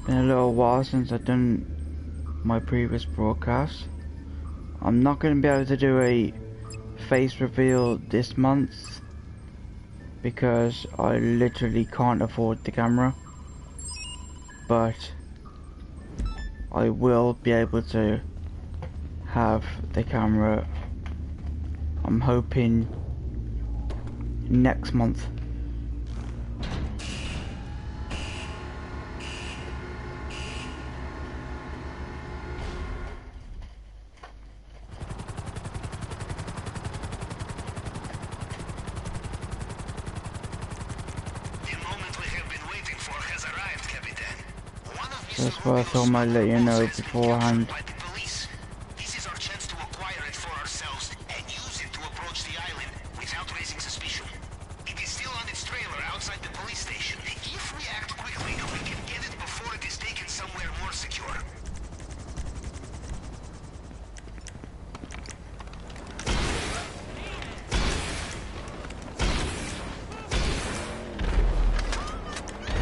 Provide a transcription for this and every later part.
Been a little while since I've done my previous broadcast. I'm not going to be able to do a face reveal this month because I literally can't afford the camera, but I will be able to have the camera, I'm hoping, next month. That's why I thought I might let you know beforehand. This is our chance to acquire it for ourselves and use it to approach the island without raising suspicion. It is still on its trailer outside the police station. If we act quickly, we can get it before it is taken somewhere more secure.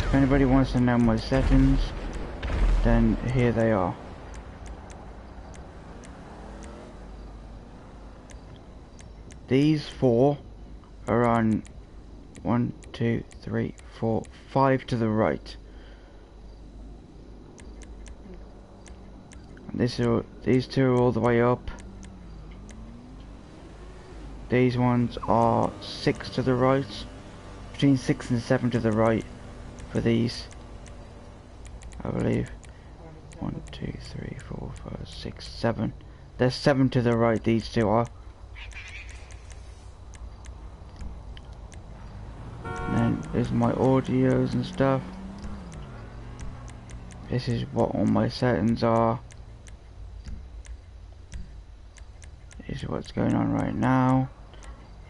If anybody wants to know my settings, then here they are. These four are on 1, 2, 3, 4, 5 to the right. And these two are all the way up. These ones are 6 to the right. Between 6 and 7 to the right for these, I believe. 1, 2, 3, 4, 5, 6, 7. There's 7 to the right, these two are. And then there's my audios and stuff. This is what all my settings are. This is what's going on right now.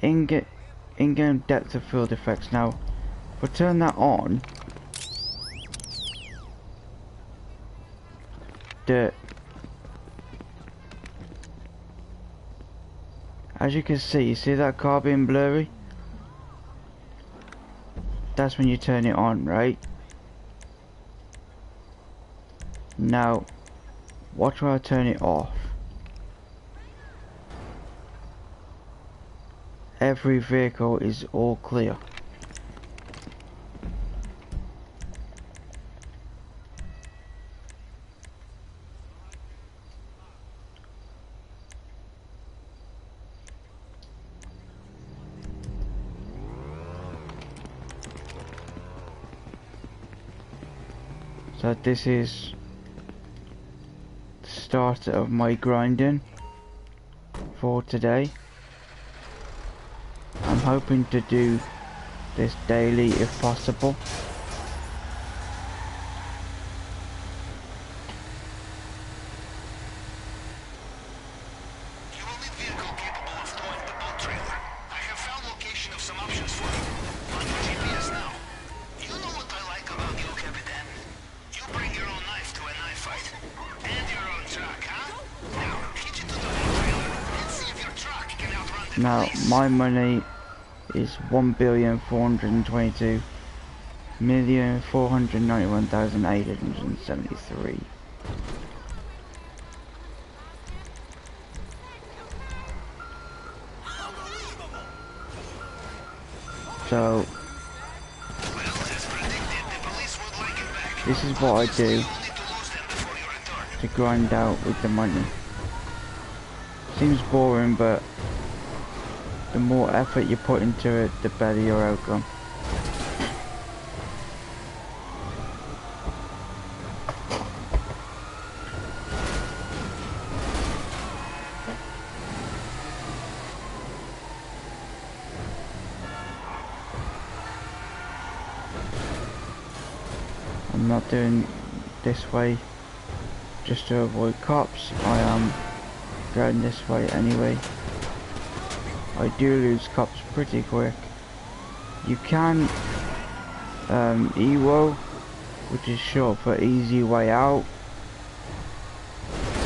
In-game depth of field effects. Now, if I turn that on, as you can see that car being blurry? That's when you turn it on, right? Now, watch when I turn it off. Every vehicle is all clear. So this is the start of my grinding for today. I'm hoping to do this daily if possible. You will need vehicle capable of towing the boat trailer. I have found location of some options for you. On your GPS now. You know what I like about you, Capitan? You bring your own knife to a knife fight. And your own truck, huh? Now, hitch it to the boat trailer and see if your truck can outrun the Now, police. my money is 1,422,491,873. So, this is what I do to grind out with the money. Seems boring, but the more effort you put into it, the better your outcome. I'm not doing this way just to avoid cops. I am going this way anyway. I do lose cops pretty quick. You can EWO, which is short for easy way out,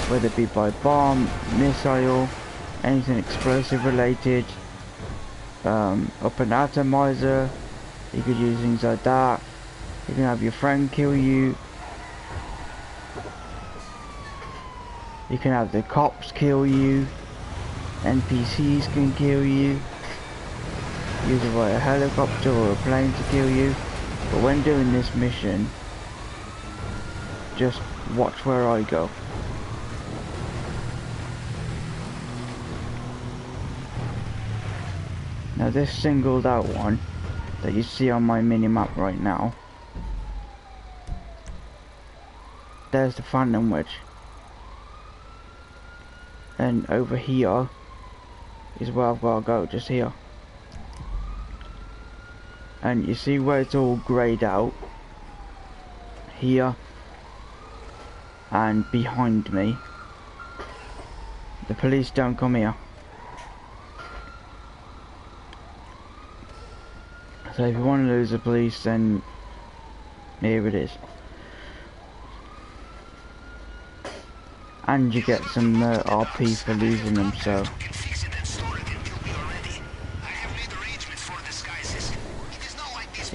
whether it be by bomb, missile, anything explosive related, up an atomizer. You could use things like that. You can have your friend kill you. You can have the cops kill you, NPCs can kill you, either a helicopter or a plane to kill you. But when doing this mission, just watch where I go. Now this singled out one that you see on my mini-map right now, there's the Phantom Wedge. And over here is where I've got to go, just here. And you see where it's all greyed out? Here and behind me. The police don't come here. So if you want to lose the police, then here it is. And you get some RP for losing them, so.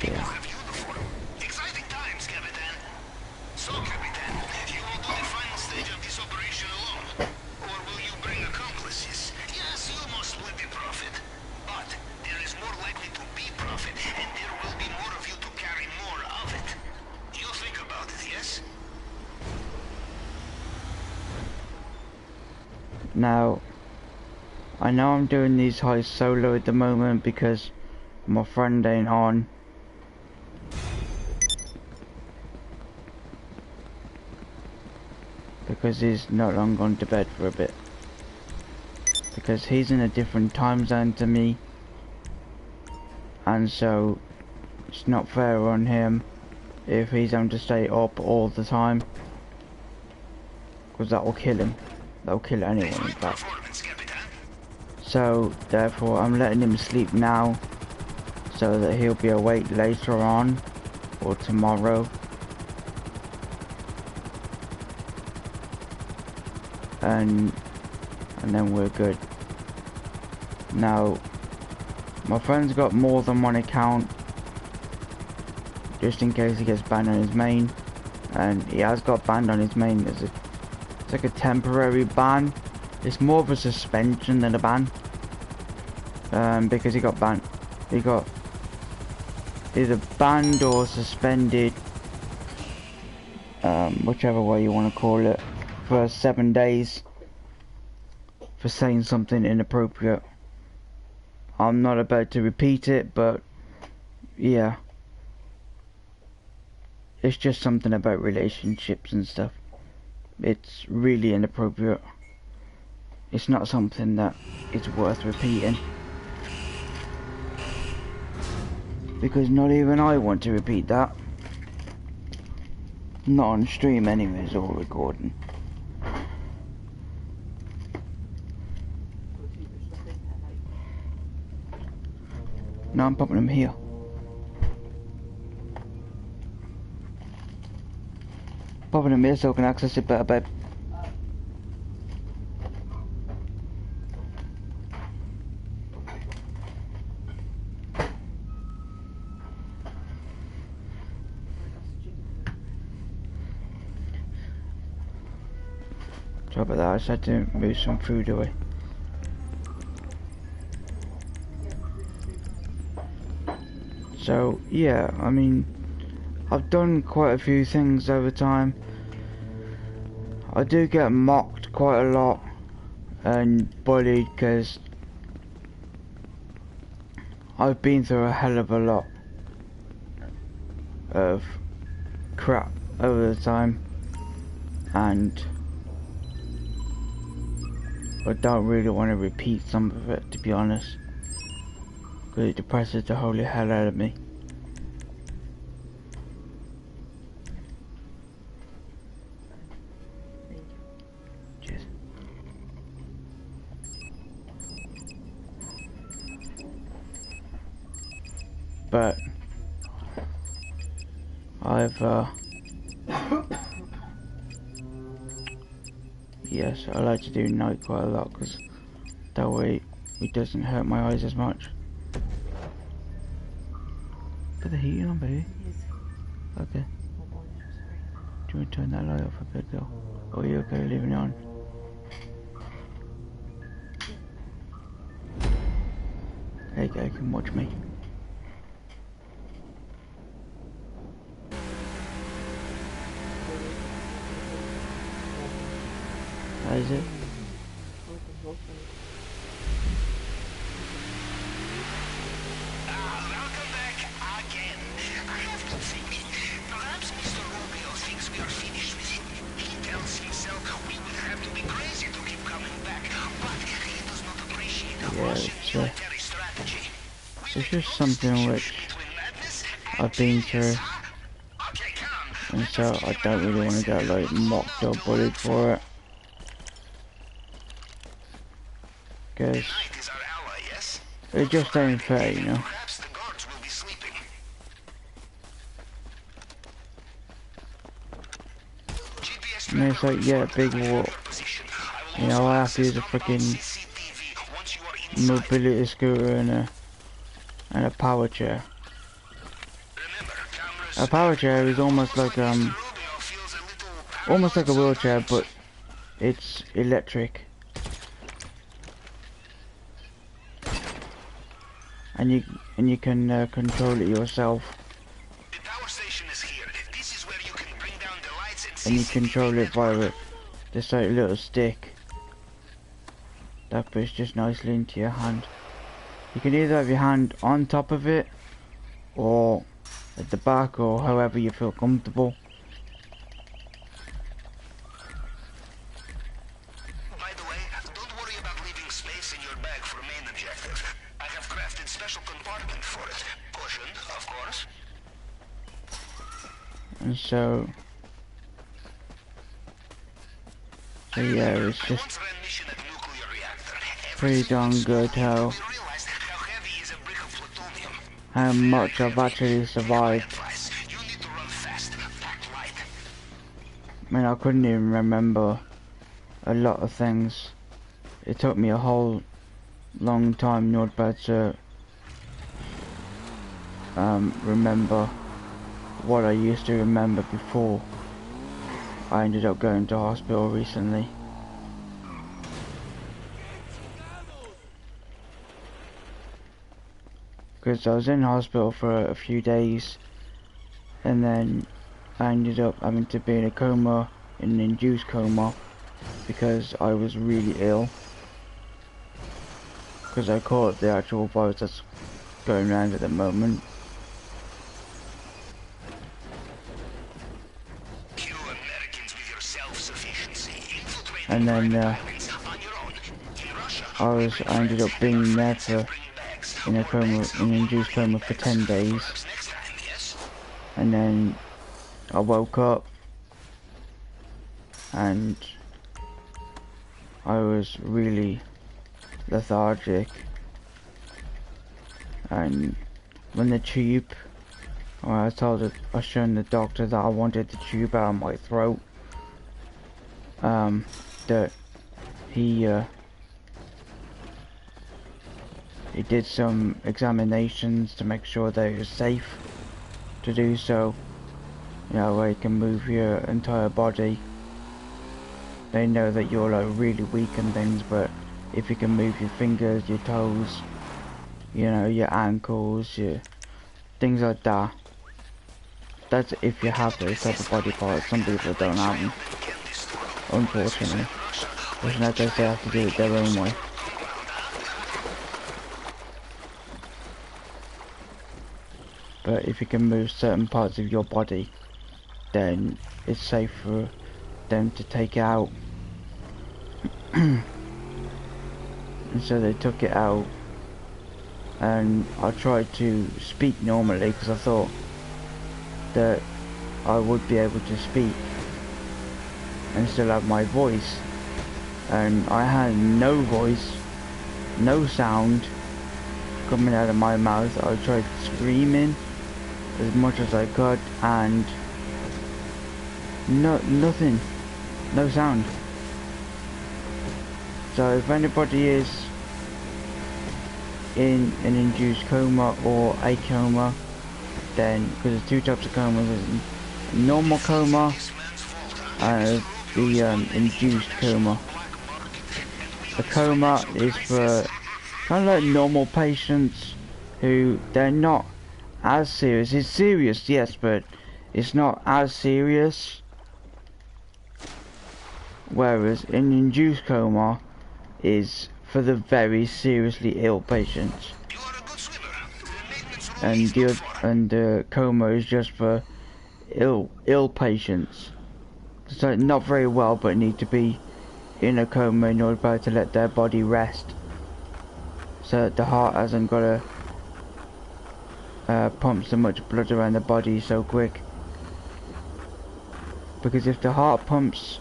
Yeah. Now, I know I'm doing these heists solo at the moment because my friend ain't on. Because he's not long gone to bed for a bit. Because he's in a different time zone to me. And so, it's not fair on him if he's having to stay up all the time. Because that will kill him. That'll kill anyone, in fact. So, therefore, I'm letting him sleep now, so that he'll be awake later on, or tomorrow. And then we're good. Now, my friend's got more than one account, just in case he gets banned on his main, and he has got banned on his main. It's like a temporary ban. It's more of a suspension than a ban. Because he got banned. He got either banned or suspended, whichever way you want to call it, for 7 days for saying something inappropriate. I'm not about to repeat it, but yeah. It's just something about relationships and stuff. It's really inappropriate. It's not something that is worth repeating. Because not even I want to repeat that. Not on stream anyways, or recording. No, I'm popping them here. Popping them here so I can access it better, babe. Sorry about that, I just had to move some food away. So, yeah, I mean, I've done quite a few things over time. I do get mocked quite a lot and bullied because I've been through a hell of a lot of crap over the time, and I don't really want to repeat some of it, to be honest, because it depresses the holy hell out of me. Cheers. But I've yes, I like to do night quite a lot because that way it doesn't hurt my eyes as much. Put the heating on, baby. Okay. Do you want to turn that light off a bit, girl? Or are you okay leaving it on? I can watch me. How is it? Welcome back again. I have to think. Perhaps Mr. Rubio thinks we are finished with him. He tells himself we will have to be crazy to keep coming back, but he does not appreciate Russian military strategy. It's just something which I've been through, and so I don't really want to get like mocked or bullied for it, because it just ain't fair, you know. And it's like, yeah, big war. You know, I have to use a freaking mobility scooter and a power chair. A power chair is almost like a wheelchair, but it's electric, and you can control it yourself. And you control it via this like little stick that fits just nicely into your hand. You can either have your hand on top of it or at the back, or however you feel comfortable. By the way, don't worry about leaving space in your bag for main objective. I have crafted special compartment for it. Caution, of course. And so yeah, it's just pretty darn good how much I've actually survived. I mean, I couldn't even remember a lot of things. It took me a whole long time, not bad, to remember what I used to remember before I ended up going to hospital recently. Because I was in hospital for a few days, and then I ended up having to be in a coma, in an induced coma, because I was really ill. Because I caught the actual virus that's going around at the moment. And then I ended up being there for in an induced coma for 10 days, and then I woke up and I was really lethargic, and when the tube, I was showing the doctor that I wanted the tube out of my throat, that he did some examinations to make sure that it was safe to do so, you know, where you can move your entire body. They know that you're like really weak and things, but if you can move your fingers, your toes, you know, your ankles, your things like that, that's if you have those type of body parts. Some people don't have them, unfortunately, which means they have to do it their own way. But if you can move certain parts of your body, then it's safe for them to take it out. And so they took it out, and I tried to speak normally because I thought that I would be able to speak and still have my voice, and I had no voice, no sound coming out of my mouth. I tried screaming as much as I could, and nothing, no sound. So if anybody is in an induced coma or a coma, then, because there's two types of comas, there's a normal coma and the induced coma. The coma is for kind of like normal patients who they're not as serious. It's serious, yes, but it's not as serious. Whereas an induced coma is for the very seriously ill patients, You are a good swimmer. The maintenance room and is not far. the coma is just for ill patients. So not very well, but need to be in a coma in order to let their body rest, so that the heart hasn't got to pump so much blood around the body so quick. Because if the heart pumps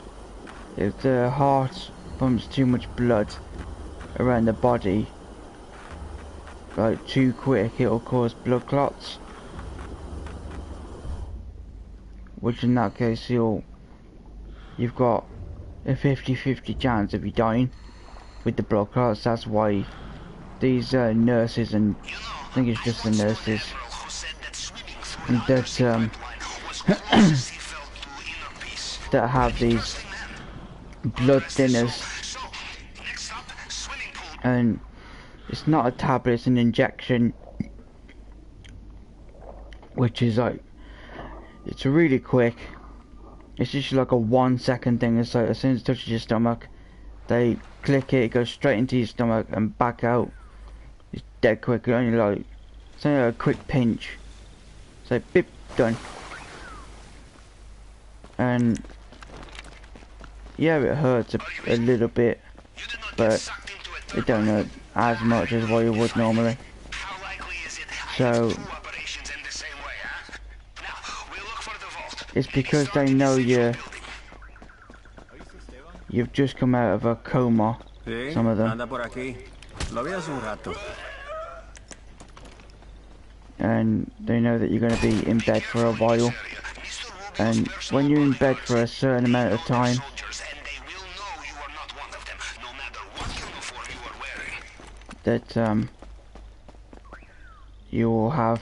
too much blood around the body, like too quick, it'll cause blood clots, which in that case you've got a 50-50 chance of you dying with the blood clots. That's why these nurses, and You know, I think it's just the I once knew an nurses, admiral who said that swimming through and the undersea pipeline was the closest he felt to inner peace. that have An these interesting man. blood Rest his soul. thinners, So, next up, swimming pool. and it's not a tablet, it's an injection, which is like, it's really quick. It's just like a 1 second thing. It's like as soon as it touches your stomach, they click it, it goes straight into your stomach and back out. It's dead quick. It's only like a quick pinch. It's like beep, done. And yeah, it hurts a little bit, You did not get but sucked into a it don't hurt as much as what you would normally. How likely is it I So have two operations in the same way, huh? Now, we'll look for the vault. it's Maybe because start they in the know central building. you've just come out of a coma. Sí, Some of them. anda por aquí. Lo vi hace un rato. And they know that you're going to be in bed for a while, and when you're in bed for a certain amount of time, that you will have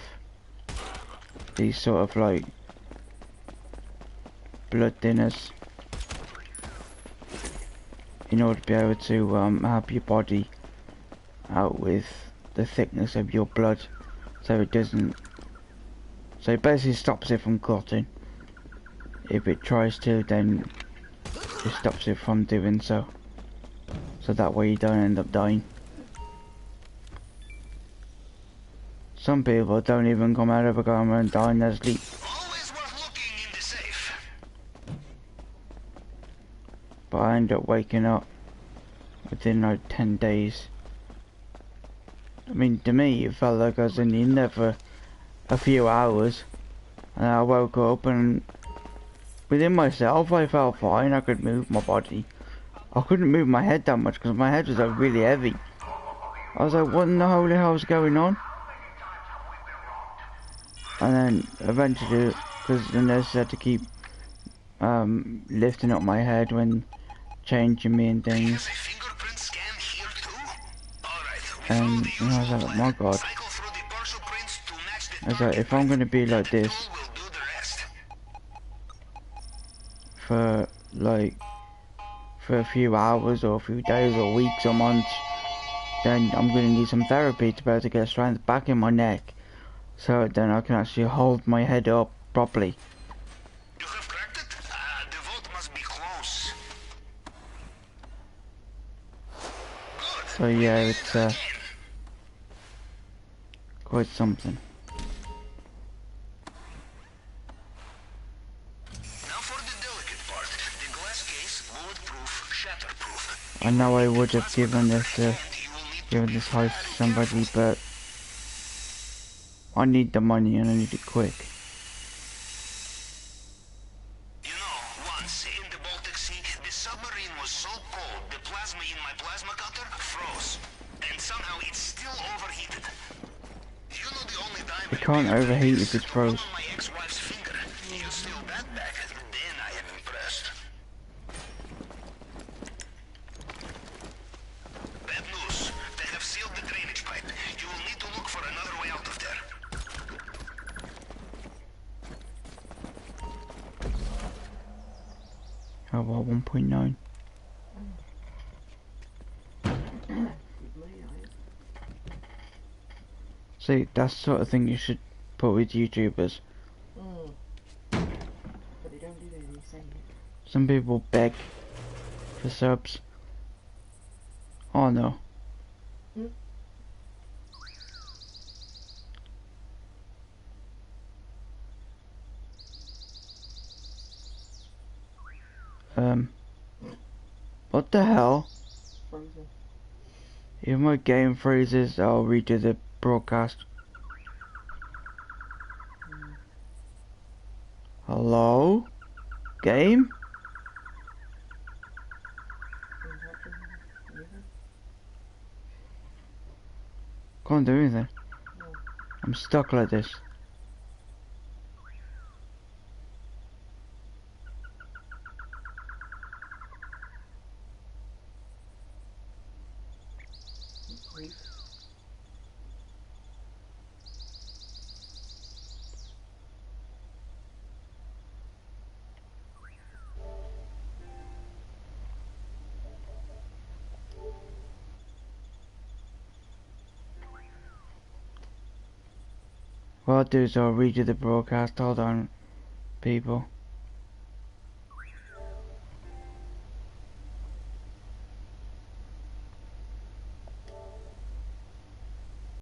these sort of like blood thinners in order to be able to help your body out with the thickness of your blood, so it basically stops it from clotting. If it tries to, then it stops it from doing so, so that way you don't end up dying. Some people don't even come out of a coma and die in their sleep. Always worth looking in the safe. But I end up waking up within like 10 days. I mean, to me it felt like I was in there for a few hours, and I woke up and within myself I felt fine. I could move my body. I couldn't move my head that much because my head was like really heavy. I was like, what in the holy hell is going on? And then eventually, because the nurse had to keep lifting up my head when changing me and things, Fingerprint scan here too? Alright. and I was like, oh my god. Cycle through the partial prints to match the I was like, if I'm gonna be like this we'll do the rest. for a few hours or a few days or weeks or months, then I'm gonna need some therapy to be able to get strength back in my neck, so then I can actually hold my head up properly. You have cracked it? The vault must be close. Good. So yeah, it's quite something. Now for the delicate part. The glass case, bulletproof, shatterproof. I know I would have given this You will need heist to somebody, but I need the money and I need it quick. You know, once in the Baltic Sea, the submarine was so cold, the plasma in my plasma cutter froze. And somehow it's still overheated. You know the only diamond It can't overheat if it's froze. on my ex-wife's finger. You steal that back, then I am impressed. Bad news. They have sealed the drainage pipe. You will need to look for another way out of there. How about 1.9? See, that's the sort of thing you should put with YouTubers. But they don't do that, they send it. Some people beg for subs. Oh no. Mm. What the hell? Frozen. If my game freezes, I'll redo the broadcast. Hello? Game? Can't do anything. No. I'm stuck like this. Wait. What I'll do is I'll redo the broadcast. Hold on, people.